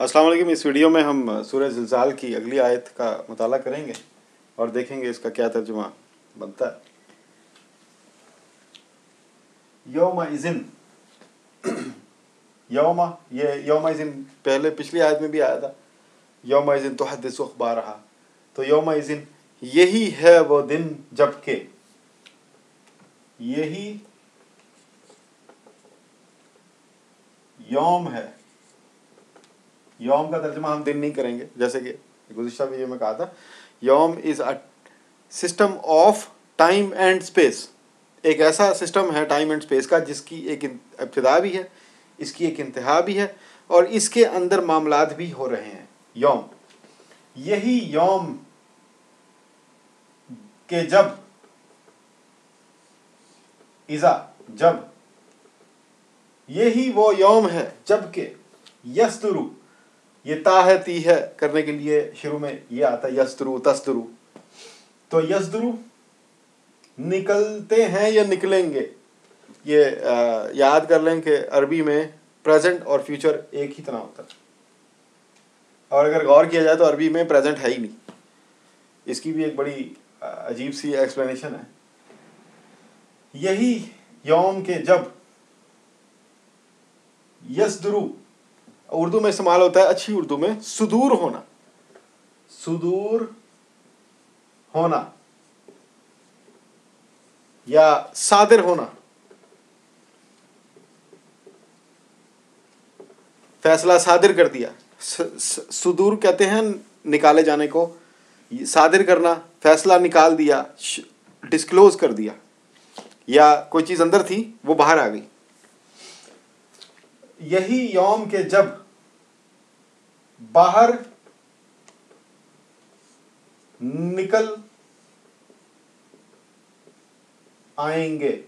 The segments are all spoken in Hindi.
अस्सलाम वालेकुम। इस वीडियो में हम सूरह ज़िलज़ाल की अगली आयत का मुताला करेंगे और देखेंगे इसका क्या तर्जुमा बनता है। यौमइज़िन, ये यौमइज़िन पहले पिछली आयत में भी आया था। यौमइज़िन तुहद्दिसु अख़बारहा, तो यौमइज़िन यही है वो दिन जबकि, यही यौम है। यौम का तर्जुमा हम दिन नहीं करेंगे, जैसे कि गुज़िश्ता वीडियो में कहा था। यौम is a system of time and space, एक ऐसा सिस्टम है टाइम एंड स्पेस का जिसकी एक इब्तिदा भी है, इसकी एक इंतहा भी है और इसके अंदर मामलात भी हो रहे हैं। यौम, यही यौम के जब, इज़ा जब, यही वो यौम है जबकि, यस्तुरु, ये ता है ती है करने के लिए शुरू में ये आता है यस्तुरु तस्तुरु, तो यस्तुरु निकलते हैं या निकलेंगे। ये याद कर लें कि अरबी में प्रेजेंट और फ्यूचर एक ही तरह होता है, और अगर गौर किया जाए तो अरबी में प्रेजेंट है ही नहीं। इसकी भी एक बड़ी अजीब सी एक्सप्लेनेशन है। यही यौम के जब, यस्दुरु उर्दू में इस्तेमाल होता है, अच्छी उर्दू में सुदूर होना, सुदूर होना या सादिर होना। फैसला सादिर कर दिया, सुदूर कहते हैं निकाले जाने को, सादिर करना, फैसला निकाल दिया, डिस्क्लोज कर दिया, या कोई चीज़ अंदर थी वो बाहर आ गई। यही यौम के जब बाहर निकल आएंगे,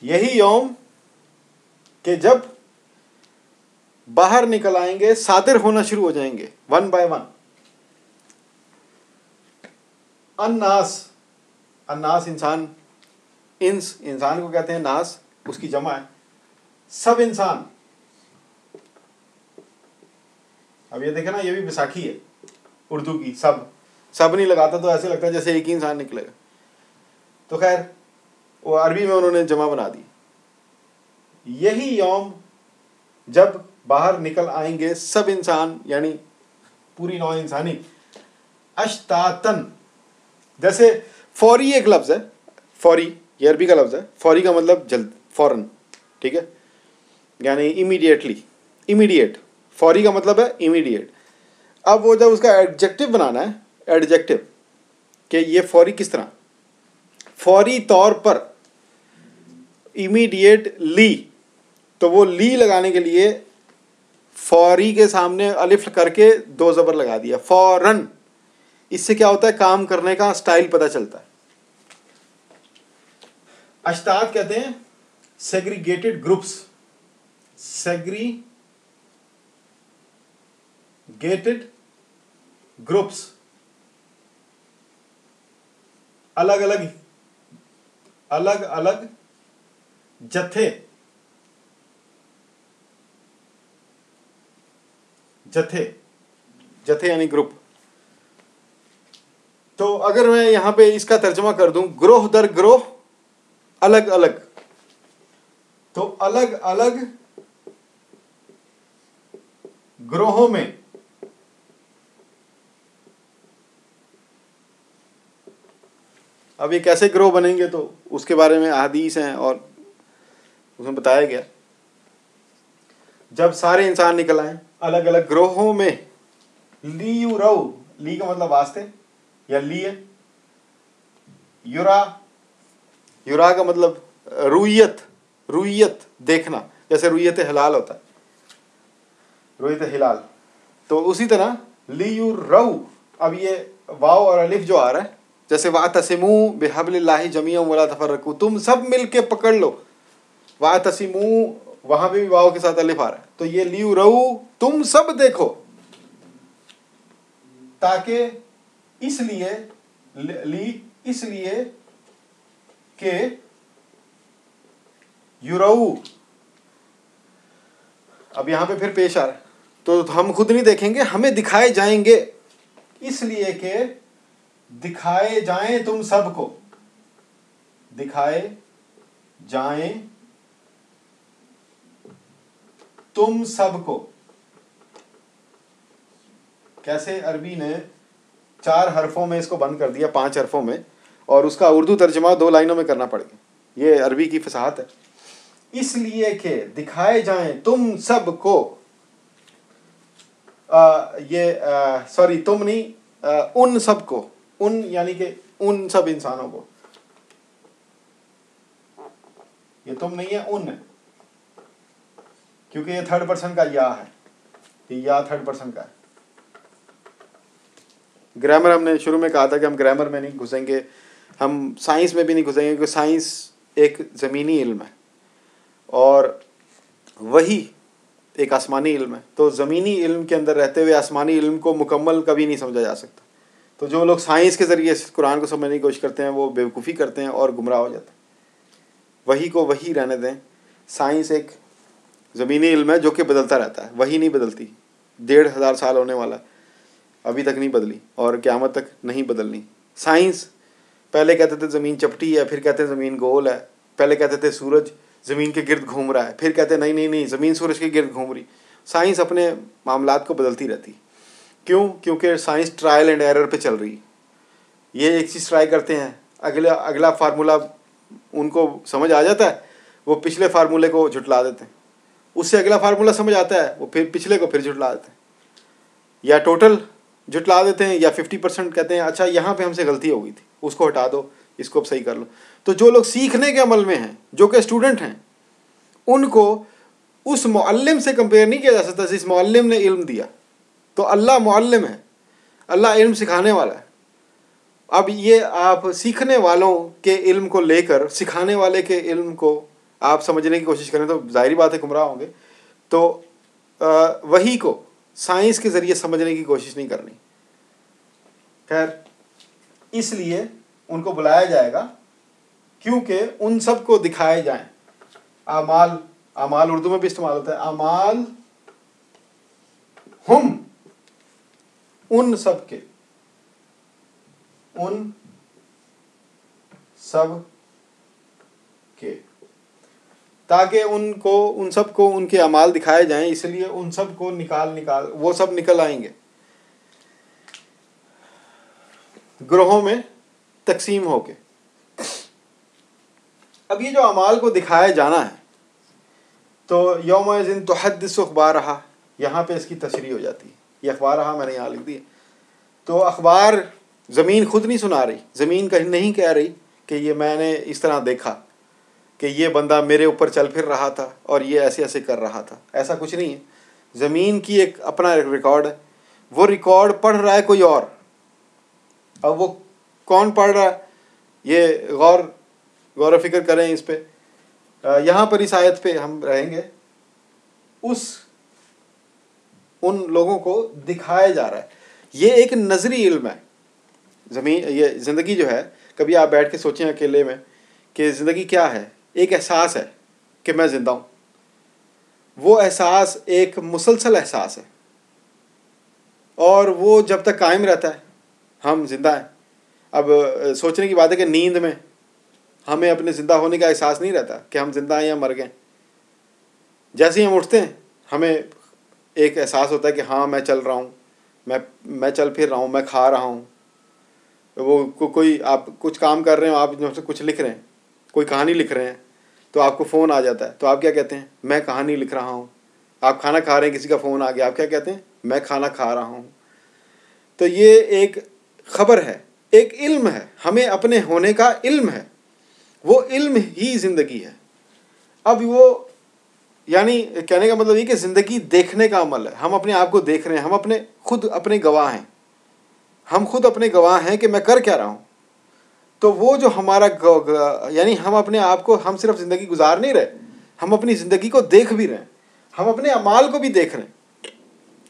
यही यौम के जब बाहर निकल आएंगे, सादिर होना शुरू हो जाएंगे वन बाय वन। अन्नास, अन्नास इंसान, इंसान को कहते हैं नास, उसकी जमा है सब इंसान। अब ये देखे ना, ये भी बैसाखी है उर्दू की, सब नहीं लगाता तो ऐसे लगता है जैसे एक ही इंसान निकलेगा, तो खैर वो अरबी में उन्होंने जमा बना दी। यही यौम जब बाहर निकल आएंगे सब इंसान, यानी पूरी नौ इंसानी, अश्तातन, जैसे फौरी एक लफ्ज़ है, फौरी ये अरबी का लफ्ज़ है। फौरी का मतलब जल्द, फौरन, ठीक है, यानी इमीडिएटली, इमीडिएट। फौरी का मतलब है इमीडिएट। अब वो जब उसका एडजेक्टिव बनाना है, एडजेक्टिव कि ये फौरी किस तरह, फौरी तौर पर, इमीडिएटली, तो वो ली लगाने के लिए फौरी के सामने अलिफ करके दो ज़बर लगा दिया, फौरन। इससे क्या होता है, काम करने का स्टाइल पता चलता है। अश्तात कहते हैं सेग्रीगेटेड ग्रुप्स, सेग्रीगेटेड ग्रुप्स, अलग अलग जत्थे, जत्थे यानी ग्रुप। तो अगर मैं यहां पे इसका तर्जुमा कर दूं, ग्रोह दर ग्रोह, अलग अलग, तो अलग अलग ग्रोहों में अब ये कैसे ग्रोह बनेंगे तो उसके बारे में अहादीस हैं और उसमें बताया गया। जब सारे इंसान निकल आए अलग अलग ग्रोहों में, ली यू रऊ, ली का मतलब वास्ते या ली है, युरा, युरा का मतलब रुयत, रुयत देखना, जैसे रुयत हिलाल होता है, रुयत हिलाल, तो उसी तरह ली यू रऊ। अब ये वाव और अलिफ जो आ रहा है, जैसे वातसिमू बिहब्लिल्लाहि जमीअन वला तफर्रकू, तुम सब मिलके पकड़ लो, वातसिमू वहां पे भी वाव के साथ अलिफ आ रहा है, तो ये ली यू रऊ, तुम सब देखो, ताकि इसलिए, ली इसलिए के, युरऊ अब यहाँ पे फिर पेश आ रहा है, तो हम खुद नहीं देखेंगे, हमें दिखाए जाएंगे, इसलिए कि दिखाए जाएं तुम सबको, दिखाए जाएं तुम सबको। कैसे अरबी ने 4 हरफों में इसको बंद कर दिया 5 हरफों में, और उसका उर्दू तर्जमा 2 लाइनों में करना पड़ गया। ये अरबी की फसाहत है। इसलिए कि दिखाए जाएं तुम सबको, सॉरी तुम नहीं, उन सबको, उन यानी कि उन सब इंसानों को, ये तुम नहीं है, उन है, क्योंकि ये 3rd पर्सन का या है, ये या 3rd पर्सन का है। ग्रामर हमने शुरू में कहा था कि हम ग्रामर में नहीं घुसेंगे, हम साइंस में भी नहीं घुसेंगे, क्योंकि साइंस एक ज़मीनी इल्म है और वही एक आसमानी इल्म है। तो ज़मीनी इल्म के अंदर रहते हुए आसमानी इल्म को मुकम्मल कभी नहीं समझा जा सकता। तो जो लोग साइंस के ज़रिए कुरान को समझने की कोशिश करते हैं वो बेवकूफ़ी करते हैं और गुमराह हो जाते हैं। वही को वही रहने दें। साइंस एक ज़मीनी इल्म है जो कि बदलता रहता है, वही नहीं बदलती। 1500 साल होने वाला, अभी तक नहीं बदली और क़यामत तक नहीं बदलनी। साइंस पहले कहते थे ज़मीन चपटी है, फिर कहते हैं ज़मीन गोल है, पहले कहते थे सूरज ज़मीन के गिर्द घूम रहा है, फिर कहते हैं नहीं नहीं नहीं ज़मीन सूरज के गिर्द घूम रही। साइंस अपने मामलात को बदलती रहती। क्यों? क्योंकि साइंस ट्रायल एंड एरर पे चल रही। ये एक चीज़ ट्राई करते हैं, अगला फार्मूला उनको समझ आ जाता है, वो पिछले फार्मूले को झुटला देते हैं। उससे अगला फार्मूला समझ आता है, वो फिर पिछले को फिर झुटला देते हैं, या टोटल झुटला देते हैं, या 50% कहते हैं अच्छा यहाँ पे हमसे गलती हो गई थी, उसको हटा दो, इसको अब सही कर लो। तो जो लोग सीखने के अमल में हैं, जो कि स्टूडेंट हैं, उनको उस मुअल्लिम से कंपेयर नहीं किया जा सकता जिस मुअल्लिम ने इल्म दिया। तो अल्लाह मुअल्लिम है, अल्लाह इल्म सिखाने वाला है। अब ये आप सीखने वालों के इल्म को लेकर सिखाने वाले के इल्म को आप समझने की कोशिश करें तो जाहिर बात है गुमराह होंगे। तो वही को साइंस के ज़रिए समझने की कोशिश नहीं करनी। खैर, इसलिए उनको बुलाया जाएगा क्योंकि उन सब को दिखाए जाएं। आमाल, आमाल उर्दू में भी इस्तेमाल होता है, आमाल हम, उन सब के, उन सब के, ताकि उनको उन सब को उनके अमाल दिखाए जाएं। इसलिए उन सब को निकाल वो सब निकल आएंगे, ग्रोहों में तकसीम होके। अब ये जो अमाल को दिखाया जाना है, तो यौम-ए-ज़िन तुहद्दिसु अख़बारहा, यहाँ पे इसकी तशरीह हो जाती है। ये अख़बारहा मैंने यहाँ लिख दी है। तो अख़बार ज़मीन खुद नहीं सुना रही, ज़मीन कहीं नहीं कह रही कि ये मैंने इस तरह देखा कि ये बंदा मेरे ऊपर चल फिर रहा था और ये ऐसे ऐसे कर रहा था। ऐसा कुछ नहीं है। ज़मीन की एक अपना रिकॉर्ड है, वो रिकॉर्ड पढ़ रहा है कोई और। अब वो कौन पढ़ रहा है, ये गौर फिक्र करें इस पे। यहाँ पर इस आयत पे हम रहेंगे। उन लोगों को दिखाया जा रहा है। ये एक नज़री इल्म है। ज़मीन, ये ज़िंदगी जो है, कभी आप बैठ के सोचें अकेले में कि ज़िंदगी क्या है। एक एहसास है कि मैं ज़िंदा हूँ। वो एहसास एक मुसलसल एहसास है और वो जब तक कायम रहता है हम ज़िंदा हैं। अब सोचने की बात है कि नींद में हमें अपने ज़िंदा होने का एहसास नहीं रहता कि हम ज़िंदा हैं या मर गए। जैसे ही हम उठते हैं हमें एक एहसास होता है कि हाँ मैं चल रहा हूँ, मैं चल फिर रहा हूँ, मैं खा रहा हूँ। वो कोई आप कुछ काम कर रहे हो, आप जो कुछ लिख रहे हैं, कोई कहानी लिख रहे हैं, तो आपको फ़ोन आ जाता है, तो आप क्या कहते हैं, मैं कहानी लिख रहा हूँ। आप खाना खा रहे हैं, किसी का फ़ोन आ गया, आप क्या कहते हैं, मैं खाना खा रहा हूँ। तो ये एक ख़बर है, एक इल्म है, हमें अपने होने का इल्म है। वो इल्म ही ज़िंदगी है। अब वो यानी कहने का मतलब ये कि ज़िंदगी देखने का अमल है। हम अपने आप को देख रहे हैं, हम खुद अपने गवाह हैं। हम खुद अपने गवाह हैं कि मैं कर क्या रहा हूँ। तो वो जो हमारा यानी हम अपने आप को, हम सिर्फ ज़िंदगी गुजार नहीं रहे, हम अपनी ज़िंदगी को देख भी रहे हैं, हम अपने अमाल को भी देख रहे हैं।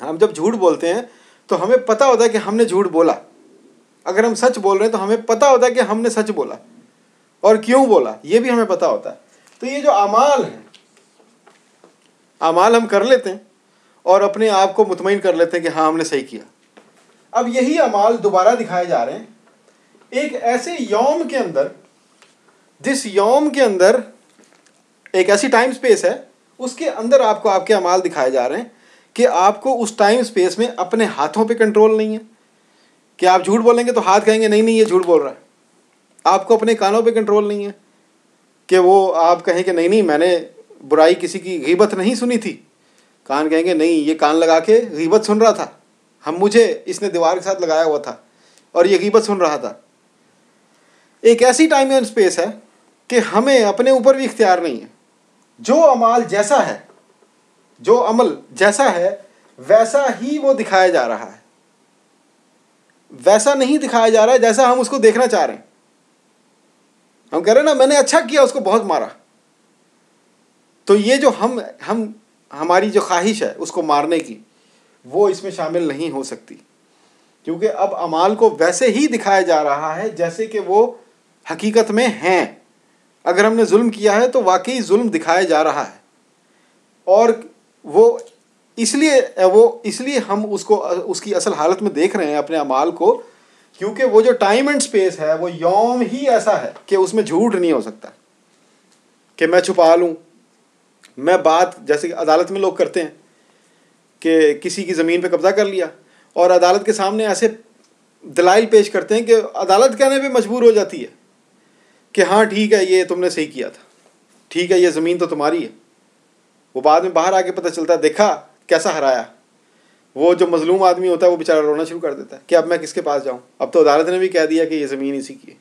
हम जब झूठ बोलते हैं तो हमें पता होता है कि हमने झूठ बोला। अगर हम सच बोल रहे हैं तो हमें पता होता है कि हमने सच बोला और क्यों बोला, ये भी हमें पता होता है। तो ये जो अमाल है, अमाल हम कर लेते हैं और अपने आप को मुतमईन कर लेते हैं कि हाँ हमने सही किया। अब यही अमाल दोबारा दिखाए जा रहे हैं एक ऐसे यौम के अंदर, जिस यौम के अंदर एक ऐसी टाइम स्पेस है, उसके अंदर आपको आपके अमाल दिखाए जा रहे हैं कि आपको उस टाइम स्पेस में अपने हाथों पे कंट्रोल नहीं है कि आप झूठ बोलेंगे तो हाथ कहेंगे नहीं नहीं ये झूठ बोल रहा है। आपको अपने कानों पे कंट्रोल नहीं है कि वो आप कहें कि नहीं नहीं मैंने बुराई किसी की गीबत नहीं सुनी थी, कान कहेंगे नहीं ये कान लगा के गीबत सुन रहा था, मुझे इसने दीवार के साथ लगाया हुआ था और ये गीबत सुन रहा था। एक ऐसी टाइम एंड स्पेस है कि हमें अपने ऊपर भी इख्तियार नहीं है। जो अमाल जैसा है, जो अमल जैसा है वैसा ही वो दिखाया जा रहा है, वैसा नहीं दिखाया जा रहा है जैसा हम उसको देखना चाह रहे हैं। हम कह रहे हैं ना मैंने अच्छा किया उसको बहुत मारा, तो ये जो हम हमारी जो ख्वाहिश है उसको मारने की, वो इसमें शामिल नहीं हो सकती, क्योंकि अब अमाल को वैसे ही दिखाया जा रहा है जैसे कि वो हकीकत में हैं। अगर हमने जुल्म किया है तो वाकई जुल्म दिखाया जा रहा है, और वो इसलिए हम उसको उसकी असल हालत में देख रहे हैं अपने अमाल को, क्योंकि वो जो टाइम एंड स्पेस है वो यौम ही ऐसा है कि उसमें झूठ नहीं हो सकता कि मैं छुपा लूँ। मैं बात जैसे कि अदालत में लोग करते हैं कि किसी की ज़मीन पे कब्ज़ा कर लिया और अदालत के सामने ऐसे दलाइल पेश करते हैं कि अदालत कहने पे मजबूर हो जाती है कि हाँ ठीक है ये तुमने सही किया था, ठीक है ये ज़मीन तो तुम्हारी है। वो बाद में बाहर आके पता चलता है देखा कैसा हराया। वो जो मजलूम आदमी होता है वो बेचारा रोना शुरू कर देता है कि अब मैं किसके पास जाऊँ, अब तो अदालत ने भी कह दिया कि ये ज़मीन इसी की है।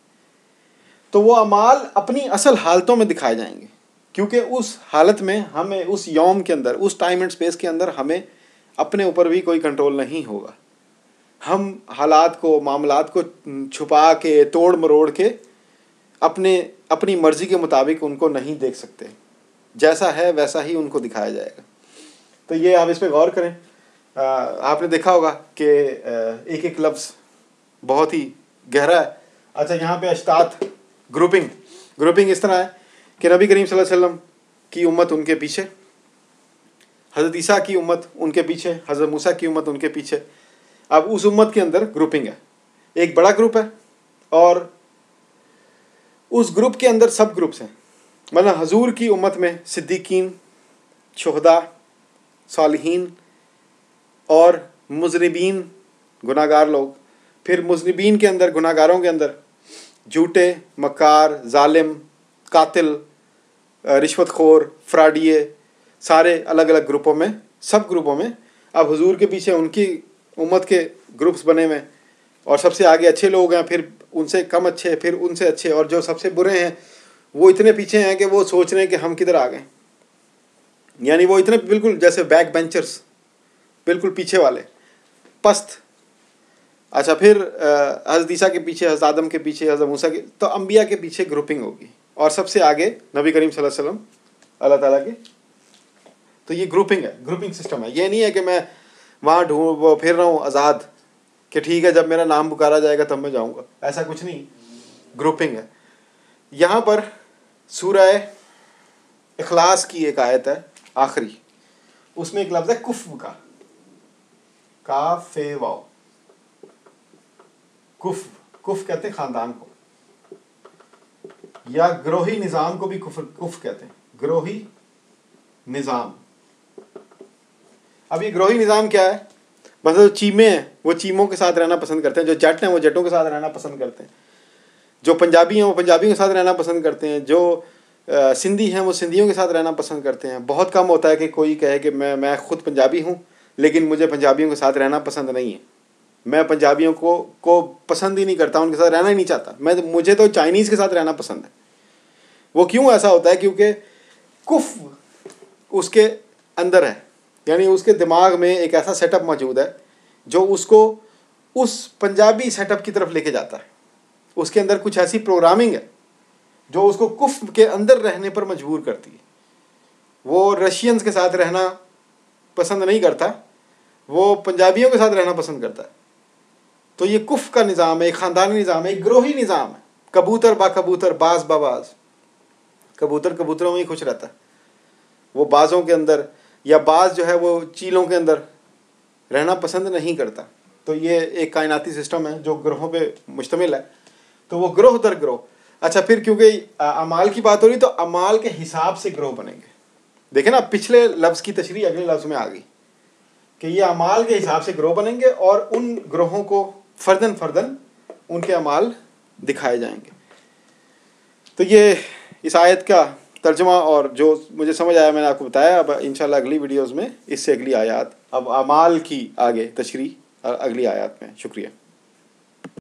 तो वो अमाल अपनी असल हालतों में दिखाए जाएंगे, क्योंकि उस हालत में हमें उस यौम के अंदर, उस टाइम एंड स्पेस के अंदर हमें अपने ऊपर भी कोई कंट्रोल नहीं होगा। हम हालात को, मामलात को छुपा के, तोड़ मरोड़ के अपनी मर्ज़ी के मुताबिक उनको नहीं देख सकते। जैसा है वैसा ही उनको दिखाया जाएगा। तो ये आप इस पर गौर करें। आपने देखा होगा कि एक एक लफ्ज़ बहुत ही गहरा है। अच्छा, यहाँ पे अश्तात ग्रुपिंग इस तरह है कि नबी करीम सल्लल्लाहु अलैहि वसल्लम की उम्मत उनके पीछे, हज़रत ईसा की उम्मत उनके पीछे, हज़रत मूसा की उम्मत उनके पीछे। अब उस उम्मत के अंदर ग्रुपिंग है, एक बड़ा ग्रुप है और उस ग्रुप के अंदर सब ग्रुप्स हैं। मतलब हजूर की उम्मत में सिद्दीकीन, शुहदा, सालिहीन और मुज़निबीन, गुनाहगार लोग। फिर मुज़निबीन के अंदर, गुनाहगारों के अंदर झूठे, मक्कार, जालिम, कातिल, रिश्वतखोर, फ्राडिये, सारे अलग अलग ग्रुपों में, सब ग्रुपों में। अब हुजूर के पीछे उनकी उम्मत के ग्रुप्स बने हुए, और सबसे आगे अच्छे लोग हैं, फिर उनसे कम अच्छे, फिर उनसे अच्छे, और जो सबसे बुरे हैं वो इतने पीछे हैं कि वो सोच रहे हैं कि हम किधर आ गए। यानी वो इतने बिल्कुल जैसे बैक बेंचर्स, बिल्कुल पीछे वाले, पस्त। अच्छा, फिर हज़रत ईसा के पीछे, हज़रत आदम के पीछे, हज़रत मूसा के, तो अम्बिया के पीछे ग्रुपिंग होगी, और सबसे आगे नबी करीम सल्लल्लाहु अलैहि वसल्लम अल्लाह ताला के। तो ये ग्रुपिंग है, ग्रुपिंग सिस्टम है। ये नहीं है कि मैं वहाँ फिर रहा हूँ आज़ाद कि ठीक है जब मेरा नाम पुकारा जाएगा तब मैं जाऊँगा, ऐसा कुछ नहीं, ग्रुपिंग है। यहाँ पर सूरह इखलास की एक आयत है आखिरी, उसमें एक लफ्ज़ है कुफ़ का, काफ़े वाव, कुफ़ कहते हैं ख़ानदान को, या ग्रोही निज़ाम को भी कुफ़ कहते हैं, ग्रोही निज़ाम। अब ये ग्रोही निज़ाम क्या है? मतलब जो चीमे हैं वो चीमों के साथ रहना पसंद करते हैं, जो जट हैं वो जटों के साथ रहना पसंद करते हैं, जो पंजाबी हैं वो पंजाबियों के साथ रहना पसंद करते हैं, जो सिंधी हैं वो सिंधियों के साथ रहना पसंद करते हैं। बहुत कम होता है कि कोई कहे कि मैं ख़ुद पंजाबी हूँ लेकिन मुझे पंजाबियों के साथ रहना पसंद नहीं है, मैं पंजाबियों को पसंद ही नहीं करता, उनके साथ रहना ही नहीं चाहता, मुझे तो चाइनीज़ के साथ रहना पसंद है। वो क्यों ऐसा होता है? क्योंकि कुफ़ उसके अंदर है, यानी उसके दिमाग में एक ऐसा सेटअप मौजूद है जो उसको उस पंजाबी सेटअप की तरफ लेके जाता है। उसके अंदर कुछ ऐसी प्रोग्रामिंग है जो उसको कुफ़ के अंदर रहने पर मजबूर करती है। वो रशियंस के साथ रहना पसंद नहीं करता, वो पंजाबियों के साथ रहना पसंद करता है। तो ये कुफ़ का निज़ाम है, एक ख़ानदानी निज़ाम है, एक ग्रोही निज़ाम है। कबूतर बा कबूतर, बाज बा बाज, कबूतर कबूतरों में ही खुश रहता है। वो बाज़ों के अंदर या बाज जो है वो चीलों के अंदर रहना पसंद नहीं करता। तो ये एक कायनाती सिस्टम है जो ग्रहों पे मुश्तमिल है। तो वो ग्रोह दर ग्रोह। अच्छा, फिर क्योंकि अमाल की बात हो रही तो अमाल के हिसाब से ग्रोह बनेंगे। देखे ना, पिछले लफ्ज़ की तशरीह अगले लफ्ज़ में आ गई कि ये अमाल के हिसाब से ग्रोह बनेंगे और उन ग्रोहों को फर्दन फर्दन उनके अमाल दिखाए जाएंगे। तो ये इस आयत का तर्जुमा और जो मुझे समझ आया मैंने आपको बताया। अब इंशाल्लाह अगली वीडियोज़ में इससे अगली आयत, अब अमाल की आगे तशरीह अगली आयत में। शुक्रिया।